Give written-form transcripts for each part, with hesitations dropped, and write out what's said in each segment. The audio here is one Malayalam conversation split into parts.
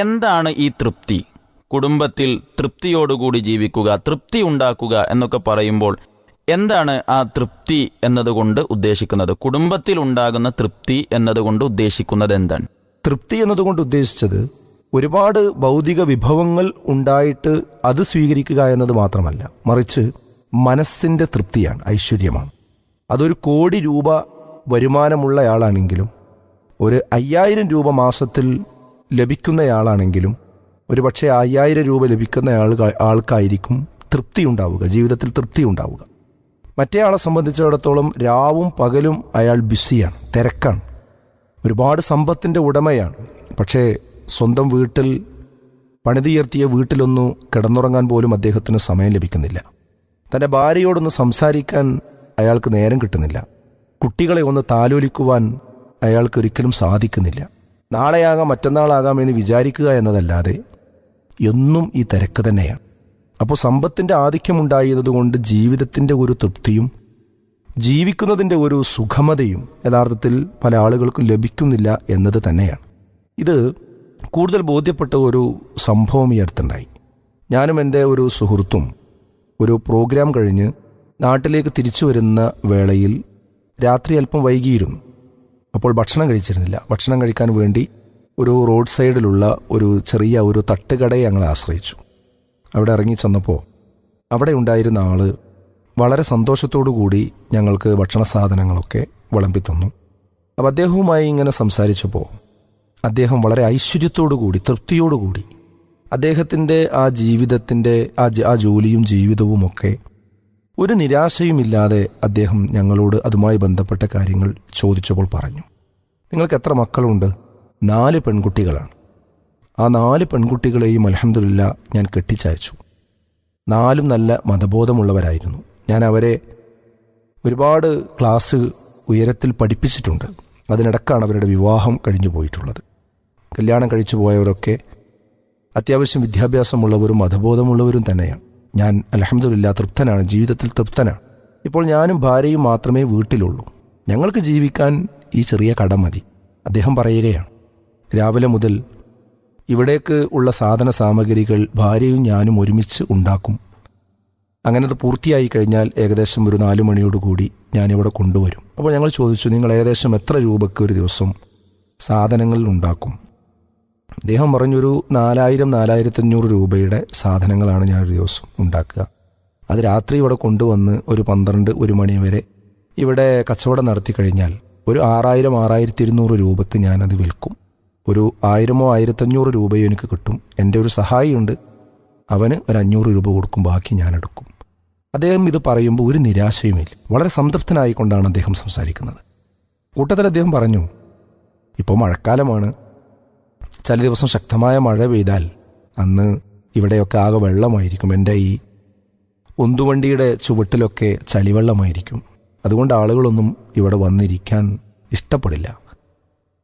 എന്താണ് ഈ തൃപ്തി? കുടുംബത്തിൽ തൃപ്തിയോടുകൂടി ജീവിക്കുക, തൃപ്തി ഉണ്ടാക്കുക എന്നൊക്കെ പറയുമ്പോൾ എന്താണ് ആ തൃപ്തി എന്നതുകൊണ്ട് ഉദ്ദേശിക്കുന്നത്? കുടുംബത്തിൽ ഉണ്ടാകുന്ന തൃപ്തി എന്നതുകൊണ്ട് ഉദ്ദേശിക്കുന്നത് എന്താണ്? തൃപ്തി എന്നതുകൊണ്ട് ഉദ്ദേശിച്ചത് ഒരുപാട് ഭൗതിക വിഭവങ്ങൾ ഉണ്ടായിട്ട് അത് സ്വീകരിക്കുക എന്നത് മാത്രമല്ല, മറിച്ച് മനസ്സിൻ്റെ തൃപ്തിയാണ്, ഐശ്വര്യമാണ്. അതൊരു 1 കോടി രൂപ വരുമാനമുള്ളയാളാണെങ്കിലും, ഒരു 5000 രൂപ മാസത്തിൽ ലഭിക്കുന്നയാളാണെങ്കിലും, ഒരു പക്ഷേ 5000 രൂപ ലഭിക്കുന്ന ആൾക്കായിരിക്കും തൃപ്തി ഉണ്ടാവുക, ജീവിതത്തിൽ തൃപ്തി ഉണ്ടാവുക. മറ്റേ ആളെ സംബന്ധിച്ചിടത്തോളം രാവും പകലും അയാൾ ബിസിയാണ്, തിരക്കാണ്, ഒരുപാട് സമ്പത്തിൻ്റെ ഉടമയാണ്. പക്ഷേ സ്വന്തം വീട്ടിൽ പണിതുയർത്തിയ വീട്ടിലൊന്നു കിടന്നുറങ്ങാൻ പോലും അദ്ദേഹത്തിന് സമയം ലഭിക്കുന്നില്ല. തൻ്റെ ഭാര്യയോടൊന്ന് സംസാരിക്കാൻ അയാൾക്ക് നേരം കിട്ടുന്നില്ല. കുട്ടികളെ ഒന്ന് താലോലിക്കുവാൻ അയാൾക്ക് ഒരിക്കലും സാധിക്കുന്നില്ല. നാളെയാകാം മറ്റന്നാളാകാം എന്ന് വിചാരിക്കുക എന്നതല്ലാതെ എന്നും ഈ തിരക്ക് തന്നെയാണ്. അപ്പോൾ സമ്പത്തിൻ്റെ ആധിക്യമുണ്ടായതുകൊണ്ട് ജീവിതത്തിൻ്റെ ഒരു തൃപ്തിയും ജീവിക്കുന്നതിൻ്റെ ഒരു സുഖമതയും യഥാർത്ഥത്തിൽ പല ആളുകൾക്കും ലഭിക്കുന്നില്ല എന്നത് തന്നെയാണ്. ഇത് കൂടുതൽ ബോധ്യപ്പെട്ട ഒരു സംഭവം ഈ അടുത്തുണ്ടായി. ഞാനും എൻ്റെ ഒരു സുഹൃത്തും ഒരു പ്രോഗ്രാം കഴിഞ്ഞ് നാട്ടിലേക്ക് തിരിച്ചു വരുന്ന വേളയിൽ രാത്രി അല്പം വൈകിയിരുന്നു. അപ്പോൾ ഭക്ഷണം കഴിച്ചിരുന്നില്ല. ഭക്ഷണം കഴിക്കാൻ വേണ്ടി ഒരു റോഡ് സൈഡിലുള്ള ഒരു ചെറിയ ഒരു തട്ടുകടയെ ഞങ്ങൾ ആശ്രയിച്ചു. അവിടെ ഇറങ്ങി ചെന്നപ്പോൾ അവിടെ ഉണ്ടായിരുന്ന ആൾ വളരെ സന്തോഷത്തോടു കൂടി ഞങ്ങൾക്ക് ഭക്ഷണ സാധനങ്ങളൊക്കെ വിളമ്പിത്തന്നു. അപ്പോൾ അദ്ദേഹവുമായി ഇങ്ങനെ സംസാരിച്ചപ്പോൾ അദ്ദേഹം വളരെ ഐശ്വര്യത്തോടു കൂടി, തൃപ്തിയോടുകൂടി അദ്ദേഹത്തിൻ്റെ ആ ജീവിതത്തിൻ്റെ ആ ജോലിയും ജീവിതവുമൊക്കെ ഒരു നിരാശയുമില്ലാതെ അദ്ദേഹം ഞങ്ങളോട് അതുമായി ബന്ധപ്പെട്ട കാര്യങ്ങൾ ചോദിച്ചപ്പോൾ പറഞ്ഞു, നിങ്ങൾക്ക് എത്ര മക്കളുണ്ട്? 4 പെൺകുട്ടികളാണ്. ആ 4 പെൺകുട്ടികളെയും അൽഹംദുലില്ലാ ഞാൻ കെട്ടിച്ചയച്ചു. 4 നല്ല മതബോധമുള്ളവരായിരുന്നു. ഞാൻ അവരെ ഒരുപാട് ക്ലാസ് ഉയരത്തിൽ പഠിപ്പിച്ചിട്ടുണ്ട്. അതിനിടക്കാണ് അവരുടെ വിവാഹം കഴിഞ്ഞു പോയിട്ടുള്ളത്. കല്യാണം കഴിച്ചു പോയവരൊക്കെ അത്യാവശ്യം വിദ്യാഭ്യാസമുള്ളവരും മതബോധമുള്ളവരും തന്നെയാണ്. ഞാൻ അൽഹംദുലില്ലാ തൃപ്തനാണ്, ജീവിതത്തിൽ തൃപ്തനാണ്. ഇപ്പോൾ ഞാനും ഭാര്യയും മാത്രമേ വീട്ടിലുള്ളൂ. ഞങ്ങൾക്ക് ജീവിക്കാൻ ഈ ചെറിയ കട മതി. അദ്ദേഹം പറയുകയാണ്, രാവിലെ മുതൽ ഇവിടേക്ക് ഉള്ള സാധന സാമഗ്രികൾ ഭാര്യയും ഞാനും ഒരുമിച്ച് ഉണ്ടാക്കും. അങ്ങനെ അത് പൂർത്തിയായി കഴിഞ്ഞാൽ ഏകദേശം ഒരു 4 മണിയോടുകൂടി ഞാനിവിടെ കൊണ്ടുവരും. അപ്പോൾ ഞങ്ങൾ ചോദിച്ചു, നിങ്ങൾ ഏകദേശം എത്ര രൂപയ്ക്ക് ഒരു ദിവസം സാധനങ്ങൾ ഉണ്ടാക്കും? അദ്ദേഹം പറഞ്ഞൊരു 4000-4500 രൂപയുടെ സാധനങ്ങളാണ് ഞാനൊരു ദിവസം ഉണ്ടാക്കുക. അത് രാത്രി ഇവിടെ കൊണ്ടുവന്ന് ഒരു 12-1 മണി വരെ ഇവിടെ കച്ചവടം നടത്തി കഴിഞ്ഞാൽ ഒരു 6000-6200 രൂപയ്ക്ക് ഞാനത് വിൽക്കും. ഒരു 1000-1500 രൂപയോ എനിക്ക് കിട്ടും. എൻ്റെ ഒരു സഹായിയുണ്ട്, അവന് ഒരു 500 രൂപ കൊടുക്കും, ബാക്കി ഞാനെടുക്കും. അദ്ദേഹം ഇത് പറയുമ്പോൾ ഒരു നിരാശയുമില്ല, വളരെ സംതൃപ്തനായിക്കൊണ്ടാണ് അദ്ദേഹം സംസാരിക്കുന്നത്. കൂട്ടത്തിൽ അദ്ദേഹം പറഞ്ഞു, ഇപ്പോൾ മഴക്കാലമാണ്, ചില ദിവസം ശക്തമായ മഴ പെയ്താൽ അന്ന് ഇവിടെയൊക്കെ ആകെ വെള്ളമായിരിക്കും. എൻ്റെ ഈ ഉന്തുവണ്ടിയുടെ ചുവട്ടിലൊക്കെ ചളിവെള്ളമായിരിക്കും. അതുകൊണ്ട് ആളുകളൊന്നും ഇവിടെ വന്നിരിക്കാൻ ഇഷ്ടപ്പെടില്ല.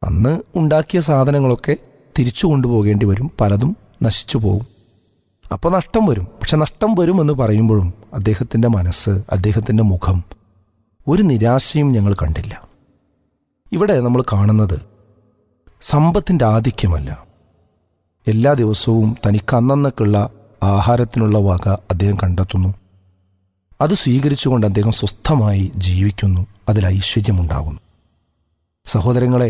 അന്ന് ഉണ്ടാക്കിയ സാധനങ്ങളൊക്കെ തിരിച്ചു കൊണ്ടുപോകേണ്ടി വരും, പലതും നശിച്ചു പോകും. അപ്പോൾ നഷ്ടം വരും. പക്ഷെ നഷ്ടം വരുമെന്ന് പറയുമ്പോഴും അദ്ദേഹത്തിൻ്റെ മനസ്സ്, അദ്ദേഹത്തിൻ്റെ മുഖം, ഒരു നിരാശയും ഞങ്ങൾ കണ്ടില്ല. ഇവിടെ നമ്മൾ കാണുന്നത് സമ്പത്തിൻ്റെ ആധിക്യമല്ല. എല്ലാ ദിവസവും തനിക്ക് അന്നന്നൊക്കെയുള്ള ആഹാരത്തിനുള്ള വക അദ്ദേഹം കണ്ടെത്തുന്നു. അത് സ്വീകരിച്ചുകൊണ്ട് അദ്ദേഹം സ്വസ്ഥമായി ജീവിക്കുന്നു. അതിൽ ഐശ്വര്യമുണ്ടാകുന്നു. സഹോദരങ്ങളെ,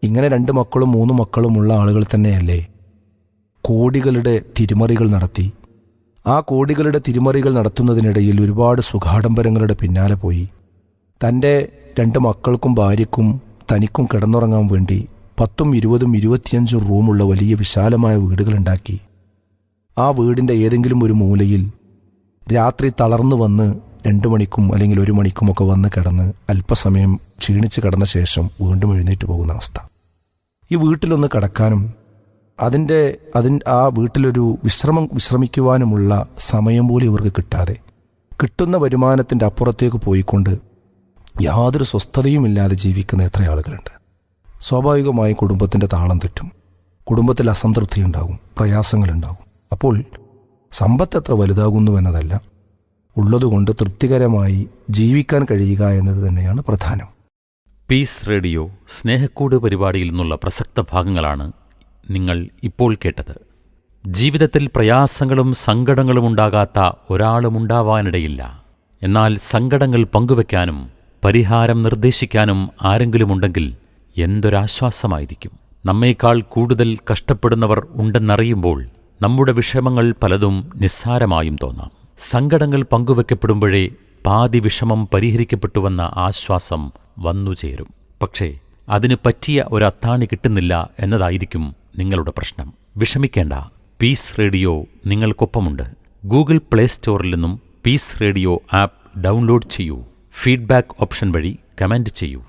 ഇങ്ങനെ 2 മക്കളും 3 മക്കളുമുള്ള ആളുകൾ തന്നെയല്ലേ കോടികളുടെ തിരിമറികൾ നടത്തി. ആ കോടികളുടെ തിരിമറികൾ നടത്തുന്നതിനിടയിൽ ഒരുപാട് സുഖാഡംബരങ്ങളുടെ പിന്നാലെ പോയി തൻ്റെ 2 മക്കൾക്കും ഭാര്യയ്ക്കും തനിക്കും കിടന്നുറങ്ങാൻ വേണ്ടി 10ഉം 20ഉം 25 റൂമുള്ള വലിയ വിശാലമായ വീടുകളുണ്ടാക്കി. ആ വീടിൻ്റെ ഏതെങ്കിലും ഒരു മൂലയിൽ രാത്രി തളർന്നു വന്ന് 2 മണിക്കും അല്ലെങ്കിൽ 1 മണിക്കുമൊക്കെ വന്ന് കിടന്ന് അല്പസമയം ക്ഷീണിച്ച് കിടന്ന ശേഷം വീണ്ടും എഴുന്നേറ്റ് പോകുന്ന അവസ്ഥ. ഈ വീട്ടിലൊന്ന് കിടക്കാനും ആ വീട്ടിലൊരു വിശ്രമിക്കുവാനുമുള്ള സമയം പോലും ഇവർക്ക് കിട്ടാതെ, കിട്ടുന്ന വരുമാനത്തിൻ്റെ അപ്പുറത്തേക്ക് പോയിക്കൊണ്ട് യാതൊരു സ്വസ്ഥതയുമില്ലാതെ ജീവിക്കുന്ന എത്ര ആളുകളുണ്ട്. സ്വാഭാവികമായും കുടുംബത്തിൻ്റെ താളം തെറ്റും, കുടുംബത്തിൽ അസംതൃപ്തി ഉണ്ടാകും, പ്രയാസങ്ങളുണ്ടാകും. അപ്പോൾ സമ്പത്ത് എത്ര വലുതാകുന്നു എന്നതല്ല, ഉള്ളതുകൊണ്ട് തൃപ്തികരമായി ജീവിക്കാൻ കഴിയുക എന്നത് തന്നെയാണ് പ്രധാനം. പീസ് റേഡിയോ സ്നേഹക്കൂട് പരിപാടിയിൽ നിന്നുള്ള പ്രസക്ത ഭാഗങ്ങളാണ് നിങ്ങൾ ഇപ്പോൾ കേട്ടത്. ജീവിതത്തിൽ പ്രയാസങ്ങളും സങ്കടങ്ങളും ഉണ്ടാകാത്ത ഒരാളുമുണ്ടാവാനിടയില്ല. എന്നാൽ സങ്കടങ്ങൾ പങ്കുവെക്കാനും പരിഹാരം നിർദ്ദേശിക്കാനും ആരെങ്കിലുമുണ്ടെങ്കിൽ എന്തൊരാശ്വാസമായിരിക്കും. നമ്മേക്കാൾ കൂടുതൽ കഷ്ടപ്പെടുന്നവർ ഉണ്ടെന്നറിയുമ്പോൾ നമ്മുടെ വിഷമങ്ങൾ പലതും നിസ്സാരമായും തോന്നാം. സങ്കടങ്ങൾ പങ്കുവെക്കപ്പെടുമ്പോഴേ പാതി വിഷമം പരിഹരിക്കപ്പെട്ടുവെന്ന ആശ്വാസം വന്നുചേരും. പക്ഷേ അതിന് പറ്റിയ ഒരത്താണി കിട്ടുന്നില്ല എന്നതായിരിക്കും നിങ്ങളുടെ പ്രശ്നം. വിഷമിക്കേണ്ട, പീസ് റേഡിയോ നിങ്ങൾക്കൊപ്പമുണ്ട്. ഗൂഗിൾ പ്ലേ സ്റ്റോറിൽ നിന്നും പീസ് റേഡിയോ ആപ്പ് ഡൗൺലോഡ് ചെയ്യൂ. ഫീഡ്ബാക്ക് ഓപ്ഷൻ വഴി കമന്റ് ചെയ്യൂ.